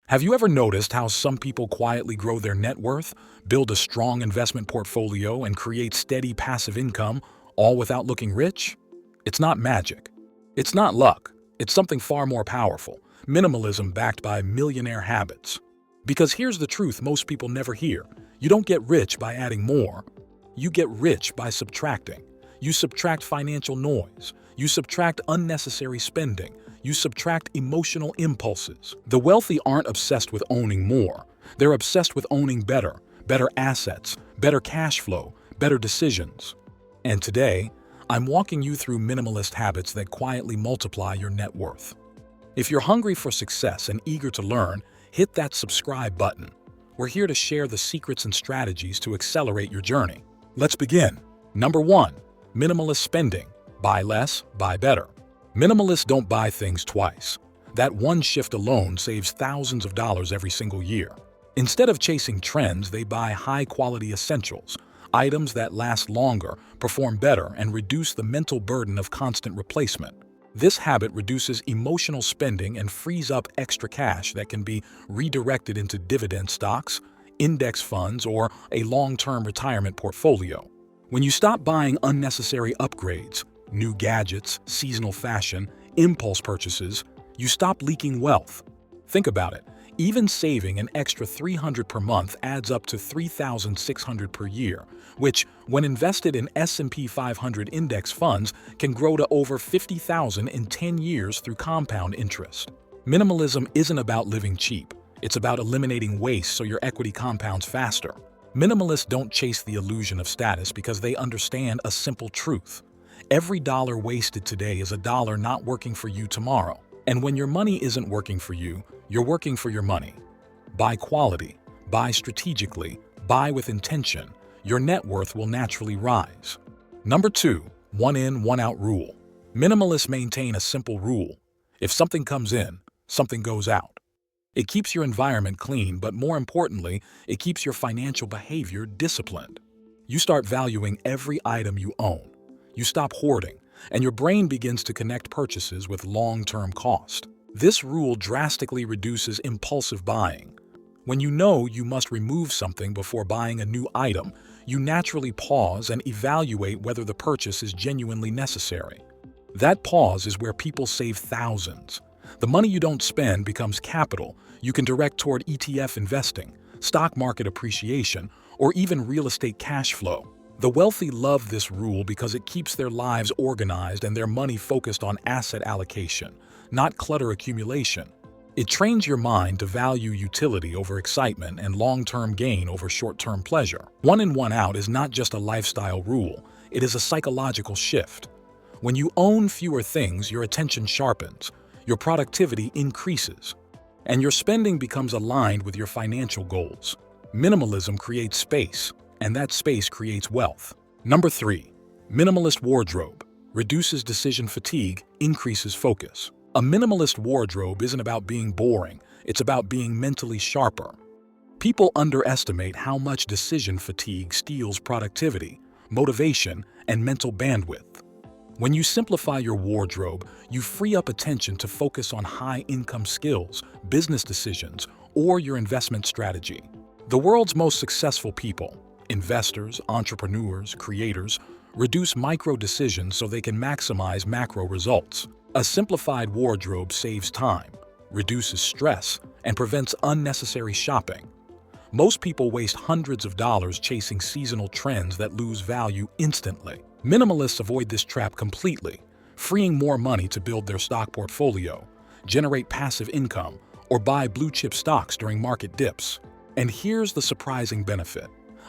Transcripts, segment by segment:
Have you ever noticed how some people quietly grow their net worth, build a strong investment portfolio, and create steady passive income, all without looking rich? It's not magic. It's not luck. It's something far more powerful: minimalism backed by millionaire habits. Because here's the truth most people never hear. You don't get rich by adding more. You get rich by subtracting. You subtract financial noise. You subtract unnecessary spending. You subtract emotional impulses. The wealthy aren't obsessed with owning more. They're obsessed with owning better assets, better cash flow, better decisions. And today, I'm walking you through minimalist habits that quietly multiply your net worth. If you're hungry for success and eager to learn, hit that subscribe button. We're here to share the secrets and strategies to accelerate your journey. Let's begin. Number 1. Minimalist spending. Buy less, buy better. Minimalists don't buy things twice. That one shift alone saves thousands of dollars every single year. Instead of chasing trends, they buy high-quality essentials, items that last longer, perform better, and reduce the mental burden of constant replacement. This habit reduces emotional spending and frees up extra cash that can be redirected into dividend stocks, index funds, or a long-term retirement portfolio. When you stop buying unnecessary upgrades, new gadgets, seasonal fashion, impulse purchases, you stop leaking wealth. Think about it. Even saving an extra $300 per month adds up to $3,600 per year, which, when invested in S&P 500 index funds, can grow to over $50,000 in 10 years through compound interest. Minimalism isn't about living cheap. It's about eliminating waste so your equity compounds faster. Minimalists don't chase the illusion of status because they understand a simple truth. Every dollar wasted today is a dollar not working for you tomorrow. And when your money isn't working for you, you're working for your money. Buy quality, buy strategically, buy with intention. Your net worth will naturally rise. Number 2. One in, one out rule. Minimalists maintain a simple rule. If something comes in, something goes out. It keeps your environment clean, but more importantly, it keeps your financial behavior disciplined. You start valuing every item you own. You stop hoarding, and your brain begins to connect purchases with long-term cost. This rule drastically reduces impulsive buying. When you know you must remove something before buying a new item, you naturally pause and evaluate whether the purchase is genuinely necessary. That pause is where people save thousands. The money you don't spend becomes capital you can direct toward ETF investing, stock market appreciation, or even real estate cash flow. The wealthy love this rule because it keeps their lives organized and their money focused on asset allocation, not clutter accumulation. It trains your mind to value utility over excitement and long-term gain over short-term pleasure. One in, one out is not just a lifestyle rule, it is a psychological shift. When you own fewer things, your attention sharpens, your productivity increases, and your spending becomes aligned with your financial goals. Minimalism creates space, and that space creates wealth. Number 3. Minimalist wardrobe. Reduces decision fatigue, increases focus. A minimalist wardrobe isn't about being boring, it's about being mentally sharper. People underestimate how much decision fatigue steals productivity, motivation, and mental bandwidth. When you simplify your wardrobe, you free up attention to focus on high-income skills, business decisions, or your investment strategy. The world's most successful people, investors, entrepreneurs, creators, reduce micro decisions so they can maximize macro results. A simplified wardrobe saves time, reduces stress, and prevents unnecessary shopping. Most people waste hundreds of dollars chasing seasonal trends that lose value instantly. Minimalists avoid this trap completely, freeing more money to build their stock portfolio, generate passive income, or buy blue-chip stocks during market dips. And here's the surprising benefit.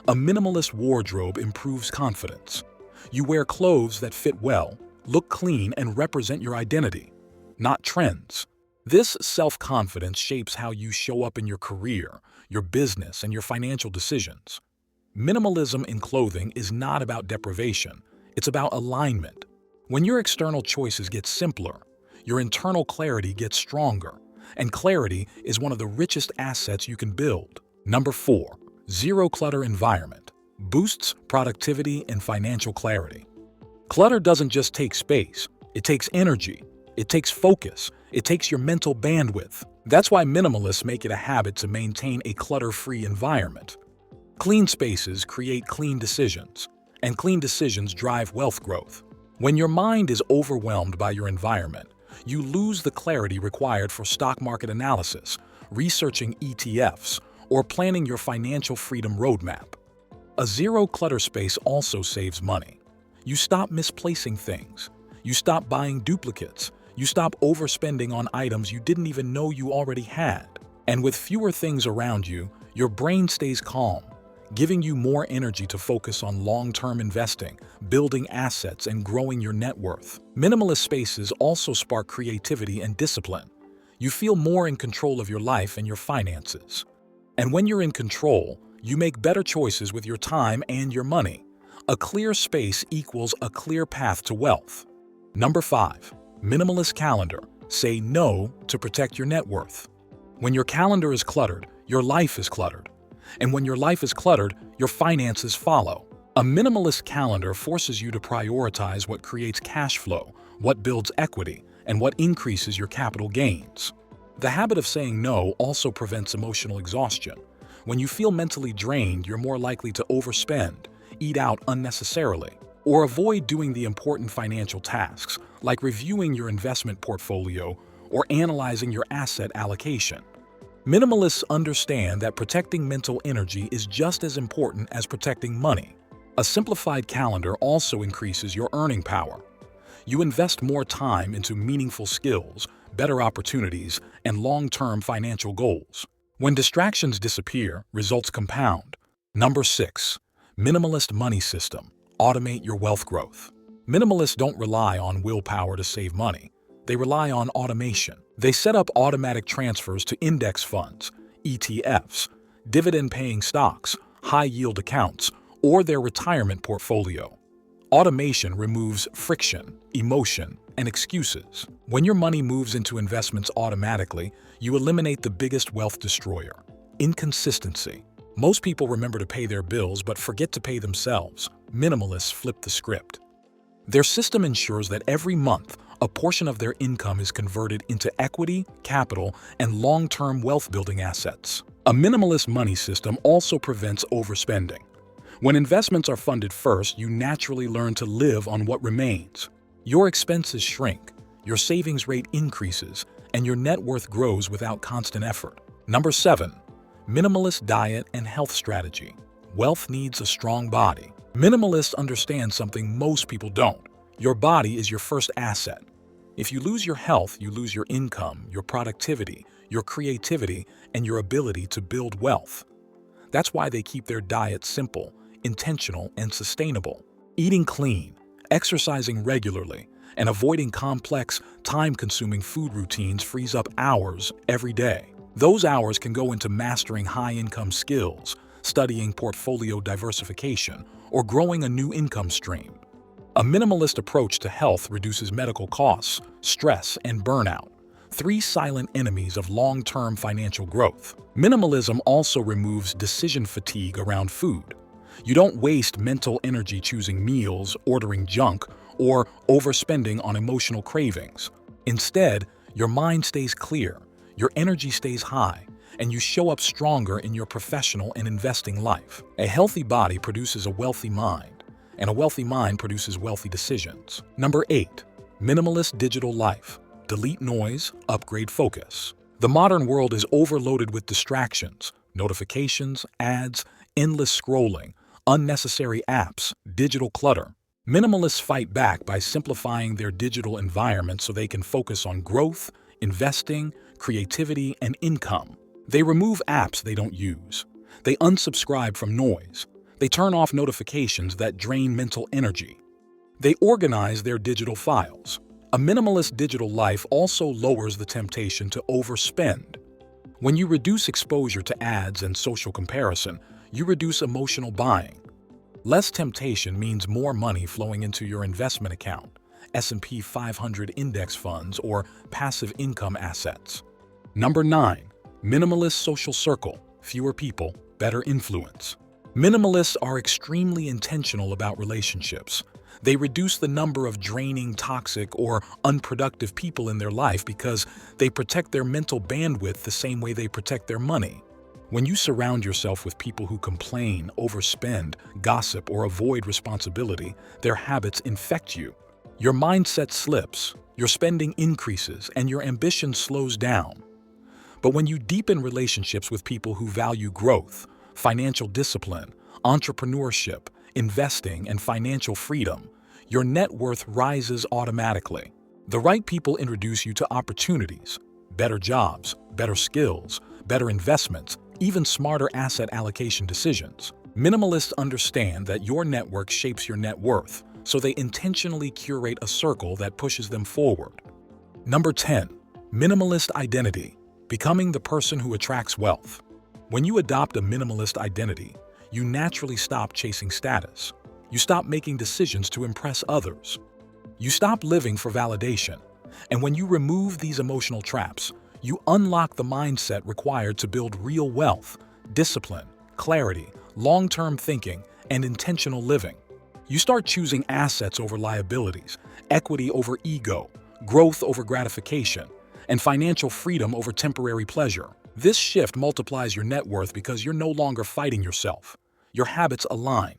A minimalist wardrobe improves confidence. You wear clothes that fit well, look clean, and represent your identity, not trends. This self-confidence shapes how you show up in your career, your business, and your financial decisions. Minimalism in clothing is not about deprivation, it's about alignment. When your external choices get simpler, your internal clarity gets stronger, and clarity is one of the richest assets you can build. Number 4. Zero clutter environment. Boosts productivity and financial clarity. Clutter doesn't just take space, it takes energy, it takes focus, it takes your mental bandwidth. That's why minimalists make it a habit to maintain a clutter-free environment. Clean spaces create clean decisions, and clean decisions drive wealth growth. When your mind is overwhelmed by your environment, you lose the clarity required for stock market analysis, researching ETFs, or planning your financial freedom roadmap. A zero-clutter space also saves money. You stop misplacing things. You stop buying duplicates. You stop overspending on items you didn't even know you already had. And with fewer things around you, your brain stays calm, giving you more energy to focus on long-term investing, building assets, and growing your net worth. Minimalist spaces also spark creativity and discipline. You feel more in control of your life and your finances. And when you're in control, you make better choices with your time and your money. A clear space equals a clear path to wealth. Number 5. Minimalist calendar. Say no to protect your net worth. When your calendar is cluttered, your life is cluttered. And when your life is cluttered, your finances follow. A minimalist calendar forces you to prioritize what creates cash flow, what builds equity, and what increases your capital gains. The habit of saying no also prevents emotional exhaustion. When you feel mentally drained, you're more likely to overspend, eat out unnecessarily, or avoid doing the important financial tasks, like reviewing your investment portfolio or analyzing your asset allocation. Minimalists understand that protecting mental energy is just as important as protecting money. A simplified calendar also increases your earning power. You invest more time into meaningful skills, better opportunities, and long-term financial goals. When distractions disappear, results compound. Number 6. Minimalist money system. Automate your wealth growth. Minimalists don't rely on willpower to save money. They rely on automation. They set up automatic transfers to index funds, ETFs, dividend-paying stocks, high-yield accounts, or their retirement portfolio. Automation removes friction, emotion, and excuses. When your money moves into investments automatically, you eliminate the biggest wealth destroyer: inconsistency. Most people remember to pay their bills but forget to pay themselves. Minimalists flip the script. Their system ensures that every month, a portion of their income is converted into equity, capital, and long-term wealth-building assets. A minimalist money system also prevents overspending. When investments are funded first, you naturally learn to live on what remains. Your expenses shrink, your savings rate increases, and your net worth grows without constant effort. Number 7. Minimalist diet and health strategy. Wealth needs a strong body. Minimalists understand something most people don't. Your body is your first asset. If you lose your health, you lose your income, your productivity, your creativity, and your ability to build wealth. That's why they keep their diet simple, intentional, and sustainable. Eating clean, exercising regularly, and avoiding complex, time-consuming food routines frees up hours every day. Those hours can go into mastering high-income skills, studying portfolio diversification, or growing a new income stream. A minimalist approach to health reduces medical costs, stress, and burnout, 3 silent enemies of long-term financial growth. Minimalism also removes decision fatigue around food. You don't waste mental energy choosing meals, ordering junk, or overspending on emotional cravings. Instead, your mind stays clear, your energy stays high, and you show up stronger in your professional and investing life. A healthy body produces a wealthy mind, and a wealthy mind produces wealthy decisions. Number 8. Minimalist digital life. Delete noise, upgrade focus. The modern world is overloaded with distractions, notifications, ads, endless scrolling, unnecessary apps, digital clutter. Minimalists fight back by simplifying their digital environment so they can focus on growth, investing, creativity, and income. They remove apps they don't use. They unsubscribe from noise. They turn off notifications that drain mental energy. They organize their digital files. A minimalist digital life also lowers the temptation to overspend. When you reduce exposure to ads and social comparison, you reduce emotional buying. Less temptation means more money flowing into your investment account, S&P 500 index funds, or passive income assets. Number 9. Minimalist social circle. Fewer people, better influence. Minimalists are extremely intentional about relationships. They reduce the number of draining, toxic, or unproductive people in their life because they protect their mental bandwidth the same way they protect their money. When you surround yourself with people who complain, overspend, gossip, or avoid responsibility, their habits infect you. Your mindset slips, your spending increases, and your ambition slows down. But when you deepen relationships with people who value growth, financial discipline, entrepreneurship, investing, and financial freedom, your net worth rises automatically. The right people introduce you to opportunities, better jobs, better skills, better investments, even smarter asset allocation decisions. Minimalists understand that your network shapes your net worth, so they intentionally curate a circle that pushes them forward. Number 10. Minimalist identity. Becoming the person who attracts wealth. When you adopt a minimalist identity, you naturally stop chasing status. You stop making decisions to impress others. You stop living for validation. And when you remove these emotional traps, you unlock the mindset required to build real wealth, discipline, clarity, long-term thinking, and intentional living. You start choosing assets over liabilities, equity over ego, growth over gratification, and financial freedom over temporary pleasure. This shift multiplies your net worth because you're no longer fighting yourself. Your habits align.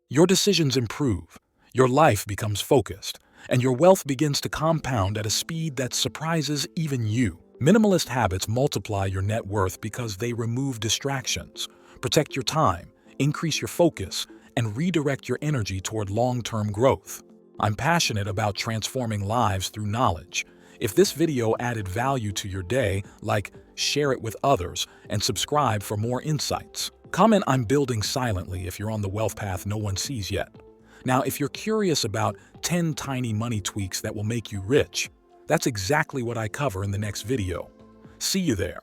Your decisions improve. Your life becomes focused, and your wealth begins to compound at a speed that surprises even you. Minimalist habits multiply your net worth because they remove distractions, protect your time, increase your focus, and redirect your energy toward long-term growth. I'm passionate about transforming lives through knowledge. If this video added value to your day, share it with others, and subscribe for more insights. Comment "I'm building silently" if you're on the wealth path no one sees yet. Now, if you're curious about 10 tiny money tweaks that will make you rich, that's exactly what I cover in the next video. See you there.